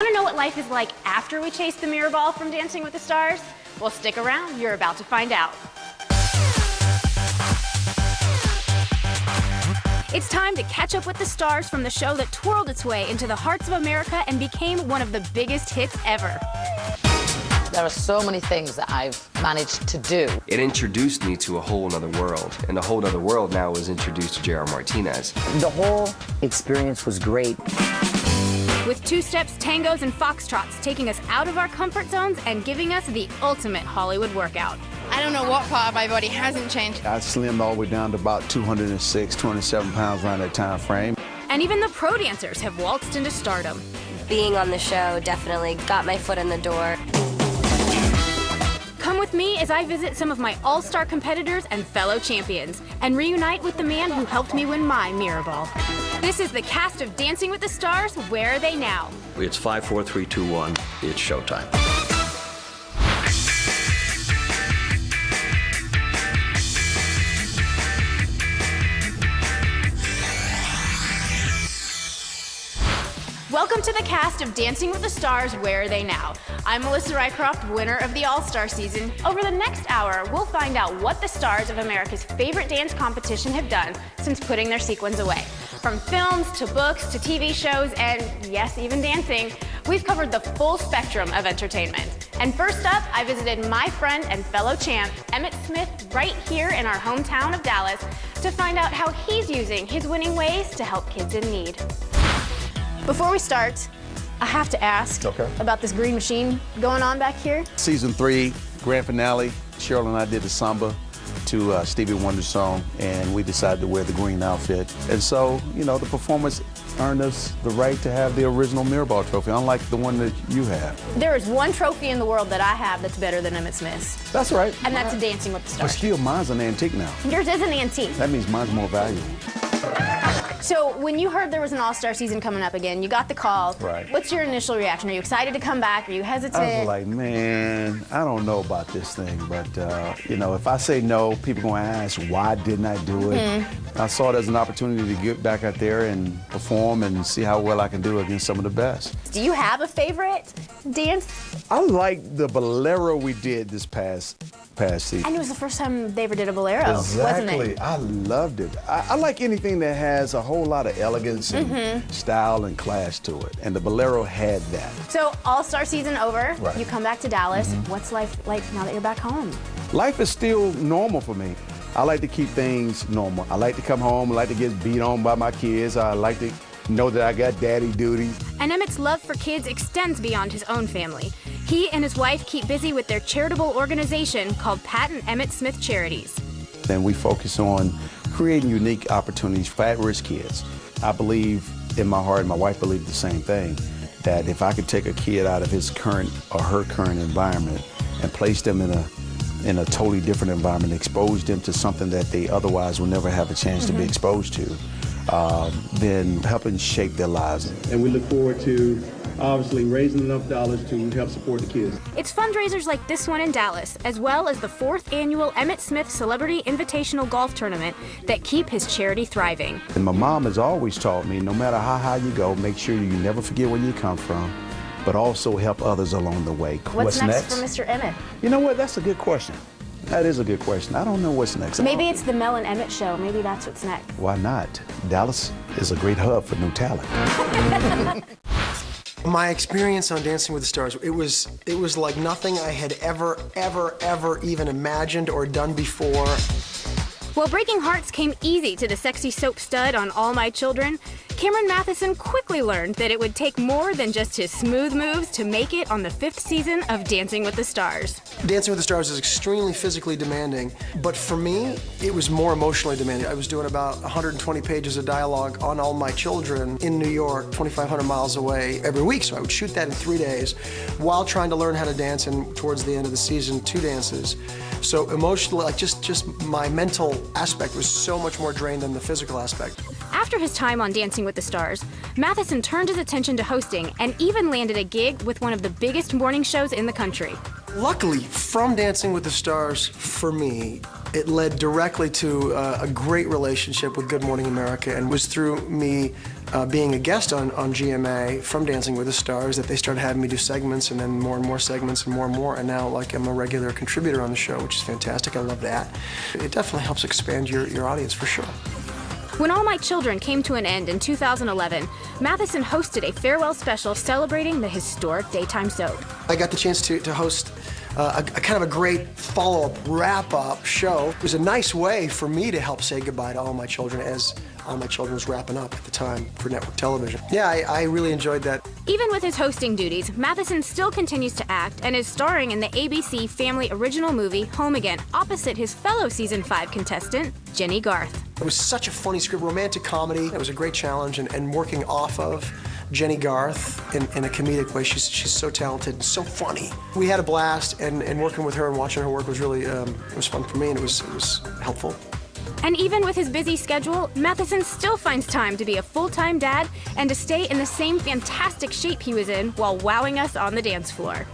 Want to know what life is like after we chase the mirror ball from Dancing with the Stars? Well, stick around. You're about to find out. It's time to catch up with the stars from the show that twirled its way into the hearts of America and became one of the biggest hits ever. There are so many things that I've managed to do. It introduced me to a whole other world, and the whole other world now was introduced to J.R. Martinez. The whole experience was great. With two-steps, tangos, and foxtrots taking us out of our comfort zones and giving us the ultimate Hollywood workout. I don't know what part of my body hasn't changed. I slimmed all the way down to about 206, 207 pounds around that time frame. And even the pro dancers have waltzed into stardom. Being on the show definitely got my foot in the door. Come with me as I visit some of my all-star competitors and fellow champions and reunite with the man who helped me win my mirror ball. This is the cast of Dancing with the Stars. Where are they now? It's 5, 4, 3, 2, 1. It's showtime. Welcome to the cast of Dancing with the Stars. Where are they now? I'm Melissa Rycroft, winner of the All-Star season. Over the next hour, we'll find out what the stars of America's favorite dance competition have done since putting their sequins away. From films to books to TV shows and, yes, even dancing, we've covered the full spectrum of entertainment. And first up, I visited my friend and fellow champ, Emmett Smith, right here in our hometown of Dallas, to find out how he's using his winning ways to help kids in need. Before we start, I have to ask about this green machine going on back here. Season 3, grand finale, Cheryl and I did the samba to Stevie Wonder's song, and we decided to wear the green outfit. And so, you know, the performance earned us the right to have the original mirror ball trophy, unlike the one that you have. There is one trophy in the world that I have that's better than Emmett Smith's. That's right. And that's Dancing with the Stars. But still, mine's an antique now. Yours is an antique. That means mine's more valuable. So when you heard there was an all-star season coming up again, you got the call. Right. What's your initial reaction? Are you excited to come back? Are you hesitant? I was like, man, I don't know about this thing, but you know, if I say no, people gonna ask why didn't I do it. I saw it as an opportunity to get back out there and perform and see how well I can do against some of the best. Do you have a favorite dance? I like the bolero we did this past season. And it was the first time they ever did a bolero, wasn't it? I loved it. I like anything that has a whole lot of elegance and style and class to it, and the bolero had that. So all-star season over, Right. you come back to Dallas. What's life like now that you're back home? Life is still normal for me. I like to keep things normal. I like to come home, I like to get beat on by my kids. I like to know that I got daddy duties. And Emmett's love for kids extends beyond his own family. He and his wife keep busy with their charitable organization called Pat and Emmett Smith Charities. And we focus on creating unique opportunities for at-risk kids. I believe in my heart, and my wife believed the same thing, that if I could take a kid out of his current or her current environment and place them in a totally different environment, expose them to something that they otherwise will never have a chance to be exposed to, then helping shape their lives. And we look forward to obviously raising enough dollars to help support the kids. It's fundraisers like this one in Dallas, as well as the 4th annual Emmett Smith Celebrity Invitational Golf Tournament that keep his charity thriving. And my mom has always taught me, no matter how high you go, make sure you never forget where you come from, but also help others along the way. What's next for Mr. Emmett? You know what? That's a good question. That is a good question. I don't know what's next. Maybe it's the Mel and Emmett show. Maybe that's what's next. Why not? Dallas is a great hub for new talent. My experience on Dancing with the Stars, it was like nothing I had ever even imagined or done before. While breaking hearts came easy to the sexy soap stud on All My Children, Cameron Matheson quickly learned that it would take more than just his smooth moves to make it on the 5th season of Dancing with the Stars. Dancing with the Stars is extremely physically demanding, but for me, it was more emotionally demanding. I was doing about 120 pages of dialogue on All My Children in New York, 2,500 miles away every week, so I would shoot that in 3 days while trying to learn how to dance, and towards the end of the season, 2 dances. So emotionally, like just my mental aspect was so much more drained than the physical aspect. After his time on Dancing with the Stars, Matheson turned his attention to hosting and even landed a gig with one of the biggest morning shows in the country. Luckily, from Dancing with the Stars, for me, it led directly to a great relationship with Good Morning America, and was through me being a guest on GMA from Dancing with the Stars that they started having me do segments and then more and more segments and more, and now like I'm a regular contributor on the show, which is fantastic. I love that. It definitely helps expand your audience for sure. When All My Children came to an end in 2011, Matheson hosted a farewell special celebrating the historic daytime soap. I got the chance to host a kind of a great follow-up, wrap-up show. It was a nice way for me to help say goodbye to All My Children as All My Children was wrapping up at the time for network television. Yeah, I really enjoyed that. Even with his hosting duties, Matheson still continues to act and is starring in the ABC Family original movie Home Again, opposite his fellow Season 5 contestant, Jenny Garth. It was such a funny script, romantic comedy. It was a great challenge, and working off of Jenny Garth in a comedic way. She's so talented and so funny. We had a blast, and working with her and watching her work was really it was fun for me, and it was helpful. And even with his busy schedule, Matheson still finds time to be a full-time dad and to stay in the same fantastic shape he was in while wowing us on the dance floor.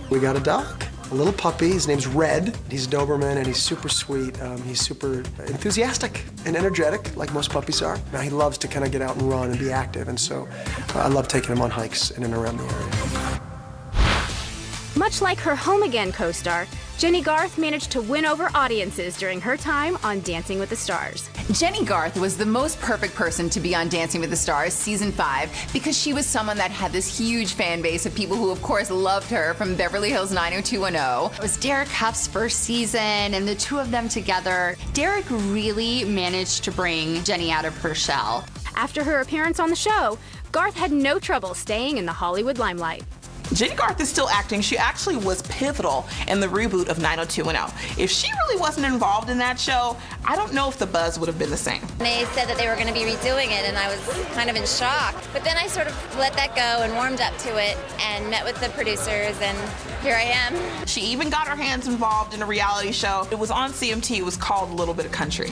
We got a dog, a little puppy. His name's Red. He's a Doberman, and he's super sweet. He's super enthusiastic and energetic, like most puppies are. Now, he loves to kind of get out and run and be active, and so I love taking him on hikes in and around the area. Much like her Home Again co-star, Jenny Garth managed to win over audiences during her time on Dancing with the Stars. Jenny Garth was the most perfect person to be on Dancing with the Stars Season 5 because she was someone that had this huge fan base of people who, of course, loved her from Beverly Hills 90210. It was Derek Huff's first season, and the two of them together, Derek really managed to bring Jenny out of her shell. After her appearance on the show, Garth had no trouble staying in the Hollywood limelight. Jenny Garth is still acting. She actually was pivotal in the reboot of 90210. If she really wasn't involved in that show, I don't know if the buzz would have been the same. They said that they were going to be redoing it, and I was kind of in shock. But then I sort of let that go and warmed up to it and met with the producers, and here I am. She even got her hands involved in a reality show. It was on CMT. It was called A Little Bit of Country.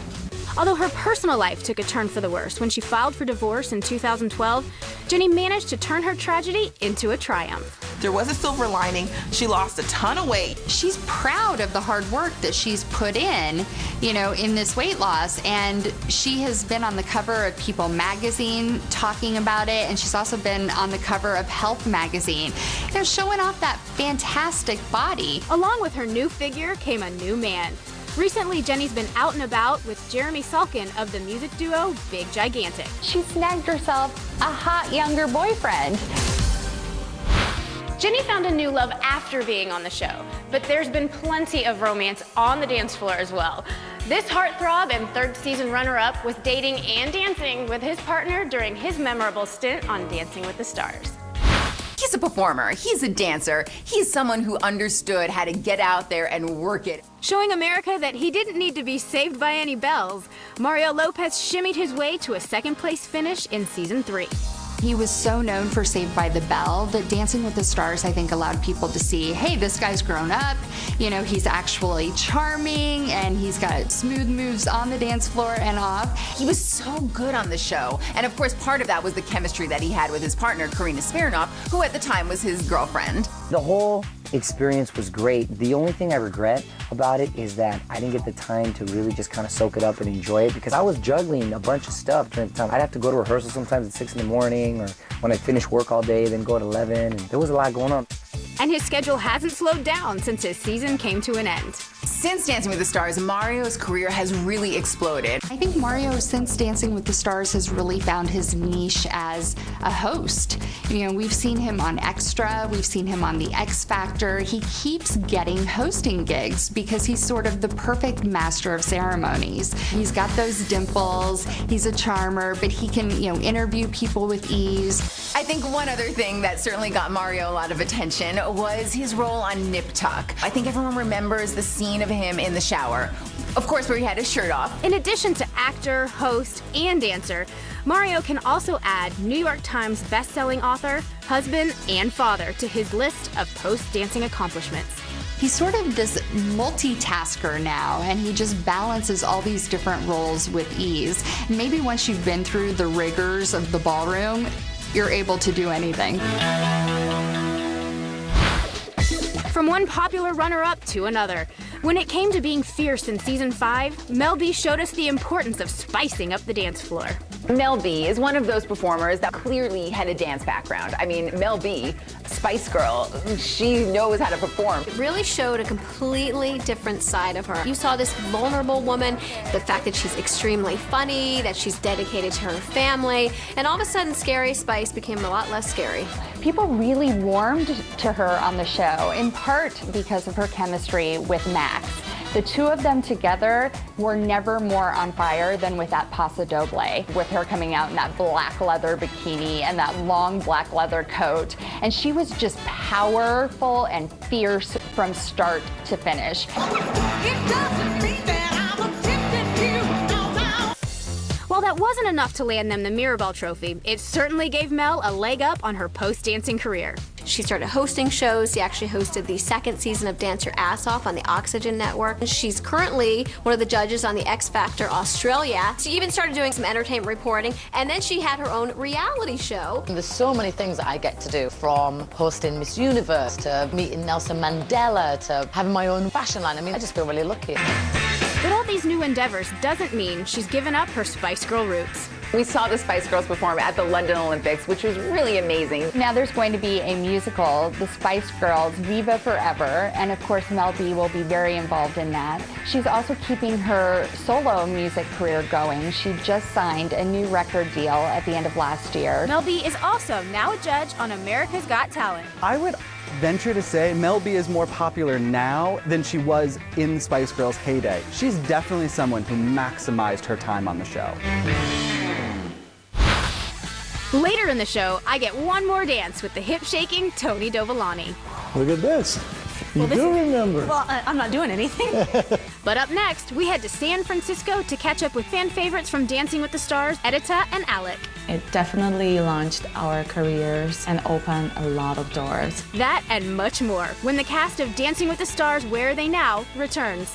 Although her personal life took a turn for the worse when she filed for divorce in 2012, Jenny managed to turn her tragedy into a triumph. There was a silver lining. She lost a ton of weight. She's proud of the hard work that she's put in, in this weight loss, and she has been on the cover of People magazine talking about it, and she's also been on the cover of Health magazine. They're showing off that fantastic body. Along with her new figure came a new man. Recently, Jenny's been out and about with Jeremy Salkin of the music duo Big Gigantic. She snagged herself a hot younger boyfriend. Jenny found a new love after being on the show, but there's been plenty of romance on the dance floor as well. This heartthrob and third season runner-up was dating and dancing with his partner during his memorable stint on Dancing with the Stars. He's a performer, he's a dancer, he's someone who understood how to get out there and work it. Showing America that he didn't need to be saved by any bells, Mario Lopez shimmied his way to a second-place finish in Season 3. He was so known for Saved by the Bell that Dancing with the Stars, I think, allowed people to see, hey, this guy's grown up, he's actually charming, and he's got smooth moves on the dance floor and off. He was so good on the show, and of course part of that was the chemistry that he had with his partner, Karina Smirnoff, who at the time was his girlfriend. The whole experience was great. The only thing I regret about it is that I didn't get the time to really just kind of soak it up and enjoy it, because I was juggling a bunch of stuff during the time. I'd have to go to rehearsal sometimes at 6 in the morning, or when I finish work all day, then go at 11, and there was a lot going on. And his schedule hasn't slowed down since his season came to an end. Since Dancing with the Stars, Mario's career has really exploded. I think Mario, since Dancing with the Stars, has really found his niche as a host. We've seen him on Extra, we've seen him on The X Factor. He keeps getting hosting gigs because he's sort of the perfect master of ceremonies. He's got those dimples, he's a charmer, but he can, interview people with ease. I think one other thing that certainly got Mario a lot of attention was his role on Nip Tuck. I think everyone remembers the scene of him in the shower, of course, where he had his shirt off. In addition to actor, host, and dancer, Mario can also add New York Times best-selling author, husband, and father to his list of post-dancing accomplishments. He's sort of this multitasker now, and he just balances all these different roles with ease. Maybe once you've been through the rigors of the ballroom, you're able to do anything. From one popular runner-up to another, when it came to being fierce in Season 5, Mel B showed us the importance of spicing up the dance floor. Mel B is one of those performers that clearly had a dance background. I mean, Mel B, Spice Girl, she knows how to perform. It really showed a completely different side of her. You saw this vulnerable woman, the fact that she's extremely funny, that she's dedicated to her family, and all of a sudden Scary Spice became a lot less scary. People really warmed to her on the show, in part because of her chemistry with Max. The two of them together were never more on fire than with that Paso Doble, with her coming out in that black leather bikini and that long black leather coat. And she was just powerful and fierce from start to finish. While that wasn't enough to land them the Mirabelle Trophy, it certainly gave Mel a leg up on her post-dancing career. She started hosting shows. She actually hosted the second season of Dance Your Ass Off on the Oxygen Network. She's currently one of the judges on the X Factor Australia. She even started doing some entertainment reporting, and then she had her own reality show. There's so many things that I get to do, from hosting Miss Universe to meeting Nelson Mandela to having my own fashion line. I mean, I just feel really lucky. But all these new endeavors doesn't mean she's given up her Spice Girl roots. We saw the Spice Girls perform at the London Olympics, which was really amazing. Now there's going to be a musical, The Spice Girls, Viva Forever, and of course Mel B will be very involved in that. She's also keeping her solo music career going. She just signed a new record deal at the end of last year. Mel B is also now a judge on America's Got Talent. I would venture to say Mel B is more popular now than she was in Spice Girls' heyday. She's definitely someone who maximized her time on the show. Later in the show, I get one more dance with the hip-shaking Tony Dovolani. Look at this. You do remember. Well, I'm not doing anything. But up next, we head to San Francisco to catch up with fan favorites from Dancing with the Stars, Edita and Alec. It definitely launched our careers and opened a lot of doors. That and much more when the cast of Dancing with the Stars, Where Are They Now? Returns.